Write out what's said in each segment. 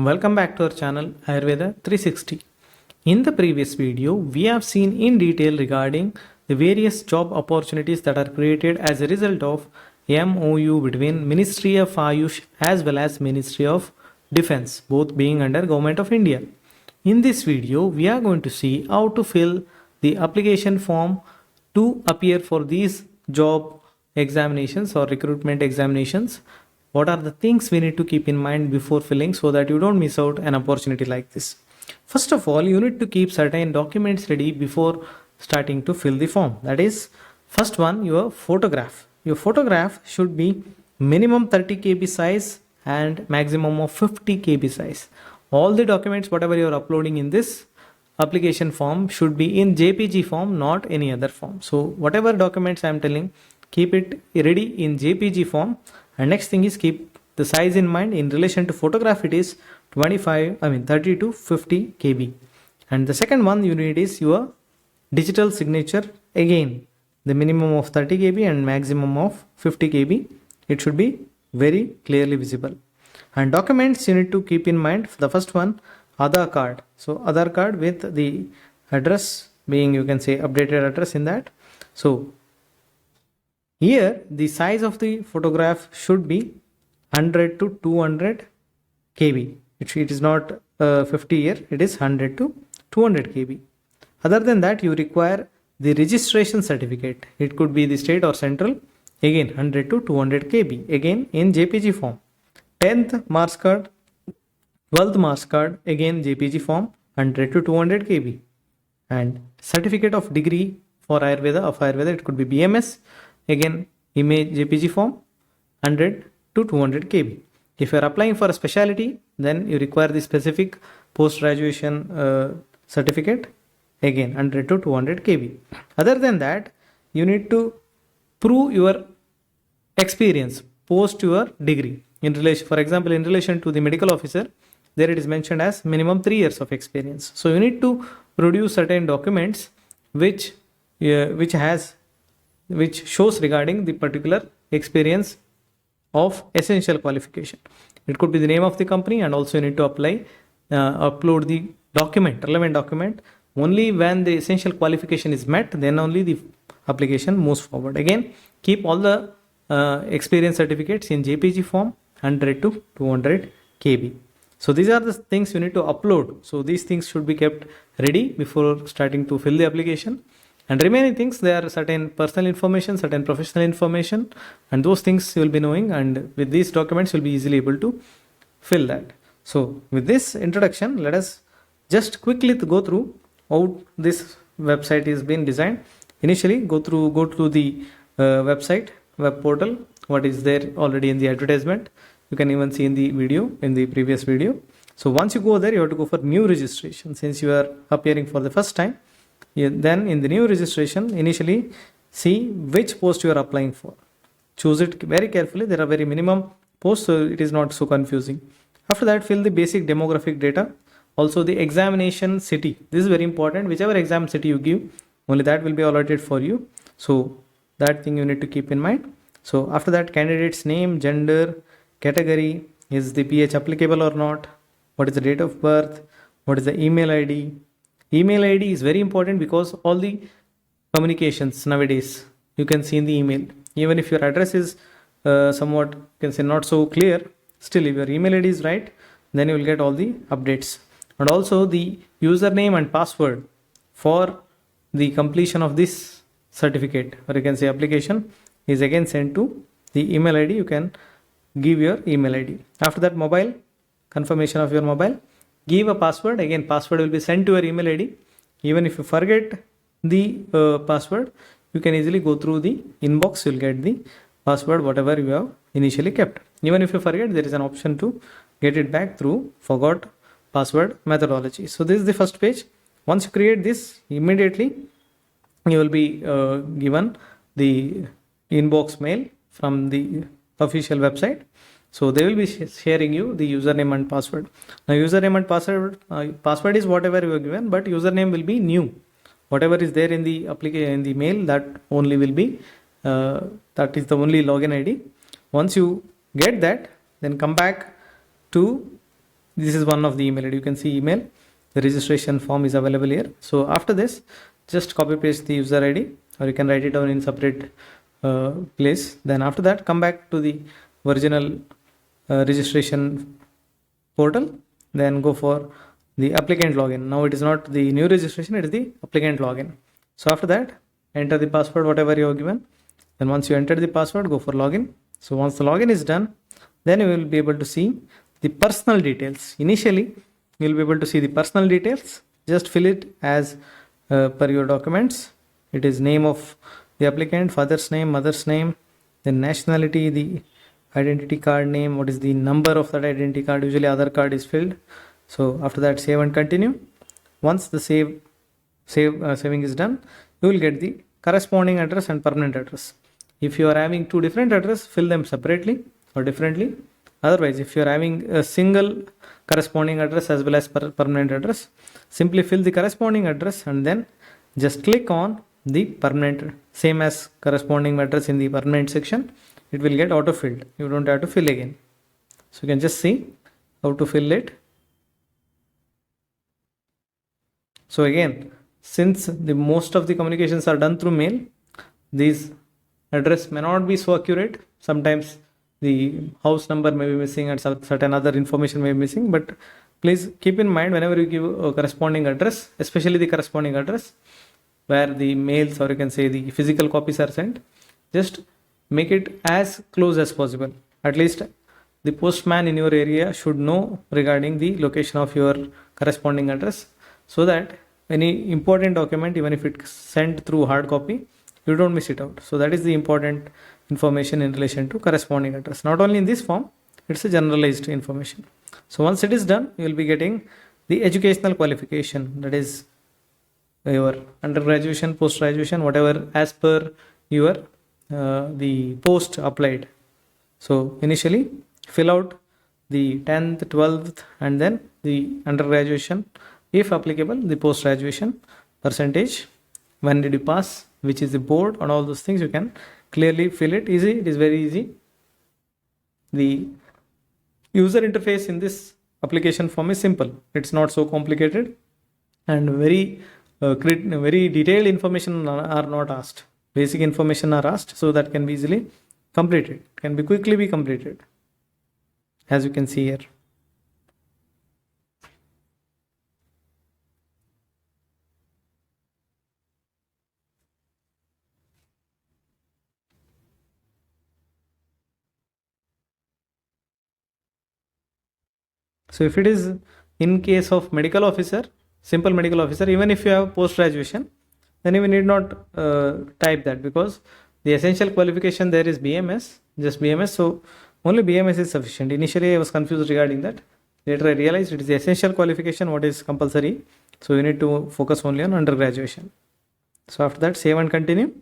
Welcome back to our channel Ayurveda 360. In the previous video, we have seen in detail regarding the various job opportunities that are created as a result of MOU between Ministry of Ayush as well as Ministry of Defense, both being under Government of India. In this video, we are going to see how to fill the application form to appear for these job examinations or recruitment examinations. What are the things we need to keep in mind before filling so that you don't miss out an opportunity like this? First of all, you need to keep certain documents ready before starting to fill the form. That is, first one, your photograph. Your photograph should be minimum 30 KB size and maximum of 50 KB size. All the documents, whatever you are uploading in this application form, should be in JPG form, not any other form. So whatever documents I am telling, keep it ready in JPG form. And next thing is keep the size in mind. In relation to photograph, it is 30 to 50 KB. And the second one you need is your digital signature. Again, the minimum of 30 KB and maximum of 50 KB. It should be very clearly visible. And documents you need to keep in mind. The first one, Aadhaar card. So Aadhaar card with the address being, you can say, updated address in that. So here the size of the photograph should be 100 to 200 KB. It is not 50 here, it is 100 to 200 KB. Other than that, you require the registration certificate. It could be the state or central. Again, 100 to 200 KB. Again, in JPG form. 10th marks card, 12th marks card, again JPG form, 100 to 200 KB. And certificate of degree for Ayurveda, it could be BMS. Again, image JPG form, 100 to 200 KB. If you are applying for a specialty, then you require the specific post-graduation certificate, again 100 to 200 KB. Other than that, you need to prove your experience post your degree. In relation, for example, in relation to the medical officer, there it is mentioned as minimum 3 years of experience. So you need to produce certain documents which shows regarding the particular experience of essential qualification. It could be the name of the company, and also you need to upload the document, relevant document. Only when the essential qualification is met, then only the application moves forward. Again, keep all the experience certificates in JPG form, 100 to 200 KB. So these are the things you need to upload. So these things should be kept ready before starting to fill the application. And remaining things, there are certain personal information, certain professional information, and those things you will be knowing, and with these documents you will be easily able to fill that. So with this introduction, let us just quickly go through how this website is being designed. Initially, go to the website, web portal, what is there already in the advertisement. You can even see in the video, in the previous video. So once you go there, you have to go for new registration. Since you are appearing for the first time, then in the new registration, initially see which post you are applying for. Choose it very carefully. There are very minimum posts, so it is not so confusing. After that, fill the basic demographic data. Also the examination city. This is very important. Whichever exam city you give, only that will be allotted for you. So that thing you need to keep in mind. So after that, candidate's name, gender, category, is the PH applicable or not? What is the date of birth? What is the email ID? Email ID is very important because all the communications nowadays you can see in the email. Even if your address is somewhat, you can say, not so clear, still if your email ID is right, then you will get all the updates. And also the username and password for the completion of this certificate, or you can say application, is again sent to the email ID. You can give your email ID. After that, mobile, confirmation of your mobile. Give a password. Again, password will be sent to your email ID. Even if you forget the password, you can easily go through the inbox. You'll get the password, whatever you have initially kept. Even if you forget, there is an option to get it back through forgot password methodology. So this is the first page. Once you create this, immediately you will be given the inbox mail from the official website. So they will be sharing you the username and password. Now username and password is whatever you are given, but username will be new. Whatever is there in the application, in the mail, that only will be, that is the only login ID. Once you get that, then come back to this is one of the email ID. You can see email. The registration form is available here. So after this, just copy paste the user ID, or you can write it down in separate place. Then after that, come back to the original registration portal. Then go for the applicant login. Now it is not the new registration, it is the applicant login. So after that, enter the password whatever you have given. Then once you enter the password, go for login. So once the login is done, then you will be able to see the personal details. Initially, you will be able to see the personal details. Just fill it as per your documents. It is name of the applicant, father's name, mother's name, then nationality, the identity card name, what is the number of that identity card. Usually Aadhaar card is filled. So after that, save and continue. Once the saving is done, you will get the corresponding address and permanent address. If you are having two different addresses, fill them separately or differently. Otherwise, if you are having a single corresponding address as well as permanent address, simply fill the corresponding address and then just click on the permanent, same as corresponding address in the permanent section. It will get auto filled. You don't have to fill again. So you can just see how to fill it. So again, since the most of the communications are done through mail, these address may not be so accurate. Sometimes the house number may be missing and certain other information may be missing, but please keep in mind whenever you give a corresponding address, especially the corresponding address where the mails, or you can say the physical copies are sent, just make it as close as possible. At least the postman in your area should know regarding the location of your corresponding address, so that any important document, even if it's sent through hard copy, you don't miss it out. So that is the important information in relation to corresponding address. Not only in this form, it's a generalized information. So once it is done, you will be getting the educational qualification, that is your undergraduation, post-graduation, whatever as per your the post applied. So initially fill out the 10th, 12th and then the undergraduation, if applicable the post-graduation percentage, when did you pass, which is the board, and all those things you can clearly fill it. Easy, it is very easy. The user interface in this application form is simple. It's not so complicated, and very detailed information are not asked. Basic information are asked, so that can be easily completed, can be quickly be completed, as you can see here. So if it is in case of medical officer, simple medical officer, even if you have post graduation, then you need not type that, because the essential qualification there is BMS, just BMS. So only BMS is sufficient. Initially I was confused regarding that. Later I realized it is the essential qualification what is compulsory. So you need to focus only on undergraduation. So after that, save and continue.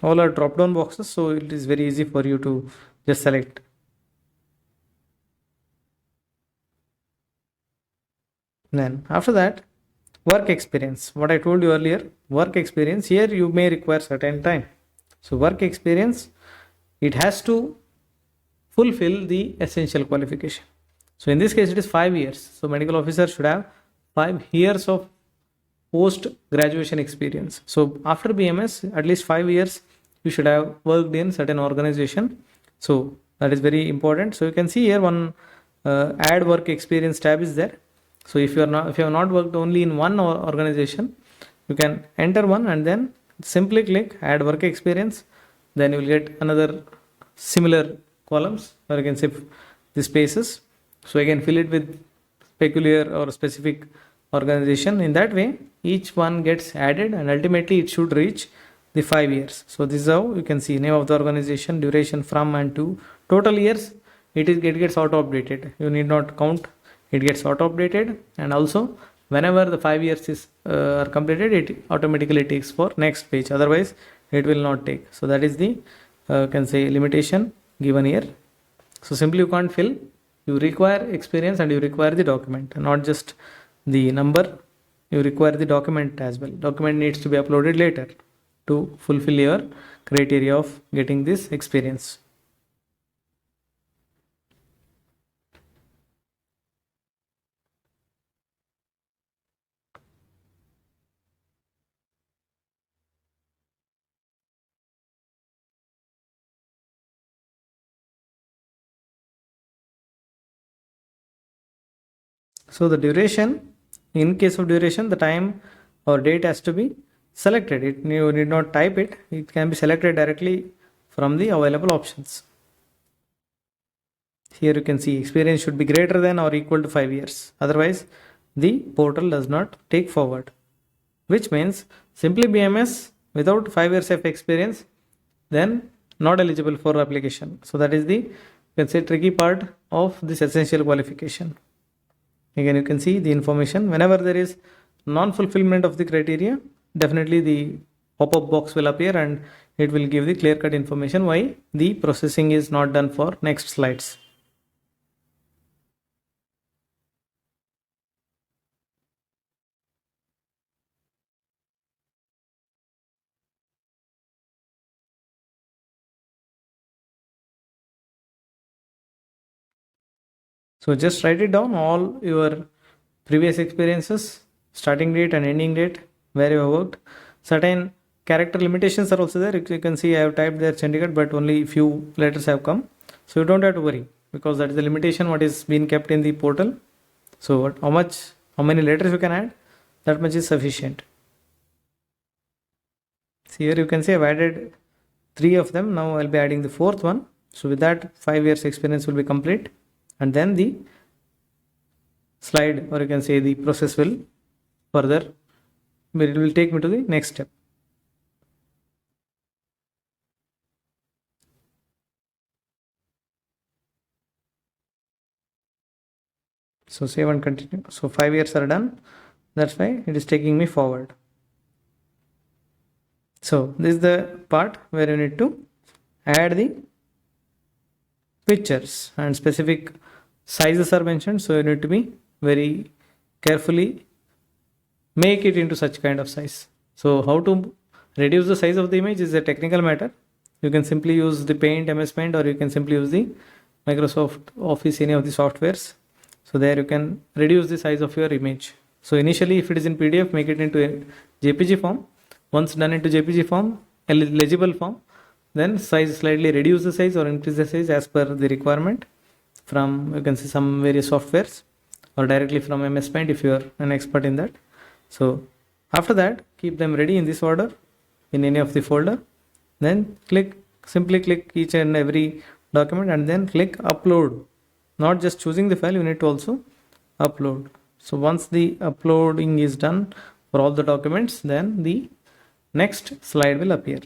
All are drop down boxes, so it is very easy for you to just select. Then after that, work experience. What I told you earlier, work experience, here you may require certain time. So work experience, it has to fulfill the essential qualification. So in this case it is 5 years. So medical officer should have 5 years of post graduation experience. So after BMS, at least 5 years you should have worked in certain organization. So that is very important. So you can see here one add work experience tab is there. So if you have not worked only in one organization, you can enter one and then simply click add work experience. Then you will get another similar columns, or you can say the spaces. So again, fill it with peculiar or specific organization. In that way, each one gets added and ultimately it should reach the 5 years. So this is how you can see name of the organization, duration from and to, total years. It gets auto updated. You need not count. It gets auto updated, and also whenever the 5 years is are completed, it automatically takes for next page. Otherwise, it will not take. So that is the can say limitation given here. So simply you can't fill. You require experience and you require the document, not just the number. You require the document as well. Document needs to be uploaded later to fulfill your criteria of getting this experience. So the duration, in case of duration, the time or date has to be selected. You need not type it. It can be selected directly from the available options. Here you can see experience should be greater than or equal to 5 years. Otherwise, the portal does not take forward. Which means simply BMS without 5 years of experience, then not eligible for application. So that is the, you can say, tricky part of this essential qualification. Again, you can see the information. Whenever there is non-fulfillment of the criteria, definitely the pop-up box will appear and it will give the clear-cut information why the processing is not done for next slides. So just write it down, all your previous experiences, starting date and ending date, where you have worked. Certain character limitations are also there. You can see I have typed there Chandigarh, but only few letters have come. So you don't have to worry, because that is the limitation what is being kept in the portal. So how many letters you can add, that much is sufficient. See here you can see I've added 3 of them. Now I'll be adding the 4th one. So with that 5 years experience will be complete, and then the slide, or you can say the process will further, it will take me to the next step. So save and continue. So 5 years are done. That's why it is taking me forward. So this is the part where you need to add the pictures, and specific sizes are mentioned. So you need to be very carefully make it into such kind of size. So how to reduce the size of the image is a technical matter. You can simply use the Paint, MS Paint, or you can simply use the Microsoft Office, any of the softwares. So there you can reduce the size of your image. So initially, if it is in PDF, make it into a JPG form. Once done into JPG form, a legible form, then size slightly reduce the size or increase the size as per the requirement from, you can see, some various softwares, or directly from MS Paint if you are an expert in that. So after that, keep them ready in this order in any of the folder. Then simply click each and every document and then click upload. Not just choosing the file, you need to also upload. So once the uploading is done for all the documents, then the next slide will appear.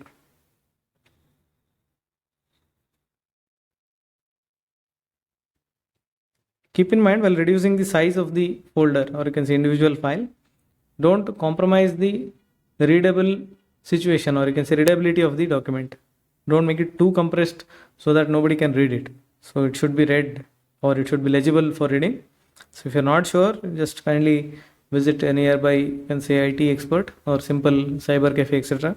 Keep in mind, while reducing the size of the folder, or you can say individual file, don't compromise the readable situation, or you can say readability of the document. Don't make it too compressed so that nobody can read it. So it should be read, or it should be legible for reading. So if you're not sure, just kindly visit a nearby, you can say IT expert or simple cyber cafe, etc.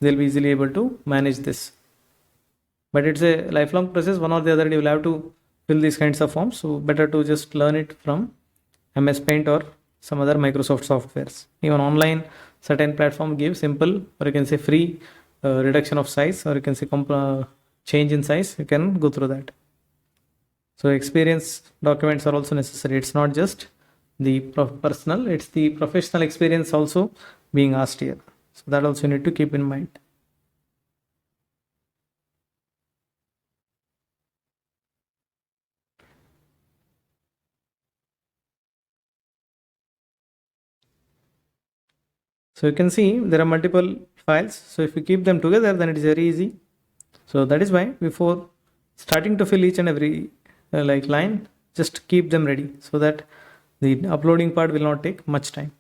They'll be easily able to manage this. But it's a lifelong process. One or the other, you will have to fill these kinds of forms. So better to just learn it from MS Paint or some other Microsoft softwares. Even online, certain platform give simple, or you can say free reduction of size, or you can say change in size. You can go through that. So experience documents are also necessary. It's not just the personal, it's the professional experience also being asked here. So that also you need to keep in mind. So you can see there are multiple files. So if you keep them together, then it is very easy. So that is why before starting to fill each and every line, just keep them ready so that the uploading part will not take much time.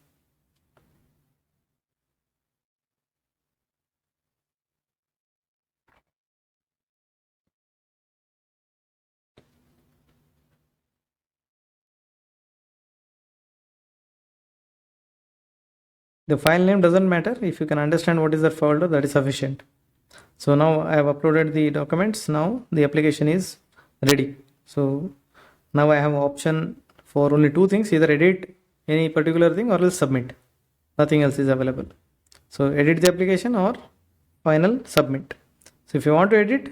The file name doesn't matter. If you can understand what is the folder, that is sufficient. So now I have uploaded the documents. Now the application is ready. So now I have option for only 2 things, either edit any particular thing or else submit. Nothing else is available. So edit the application or final submit. So if you want to edit,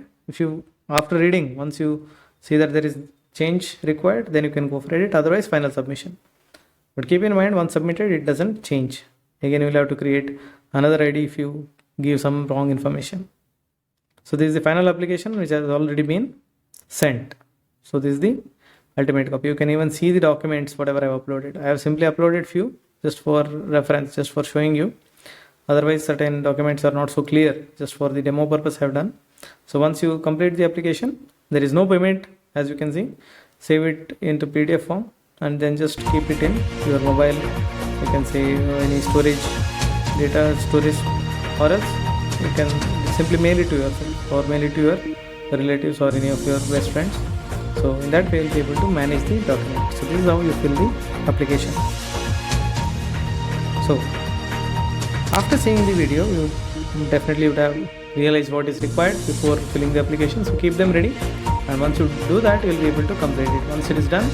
after reading, once you see that there is change required, then you can go for edit, otherwise final submission. But keep in mind, once submitted, it doesn't change. Again, you will have to create another ID if you give some wrong information. So this is the final application which has already been sent. So this is the ultimate copy. You can even see the documents, whatever I have uploaded. I have simply uploaded few just for reference, just for showing you. Otherwise, certain documents are not so clear. Just for the demo purpose I have done. So once you complete the application, there is no payment, as you can see. Save it into PDF form and then just keep it in your mobile. You can say any storage, data storage, or else you can simply mail it to yourself or mail it to your relatives or any of your best friends. So in that way, you'll be able to manage the document. So this is how you fill the application. So after seeing the video, you definitely would have realized what is required before filling the application. So keep them ready, and once you do that, you'll be able to complete it. Once it is done,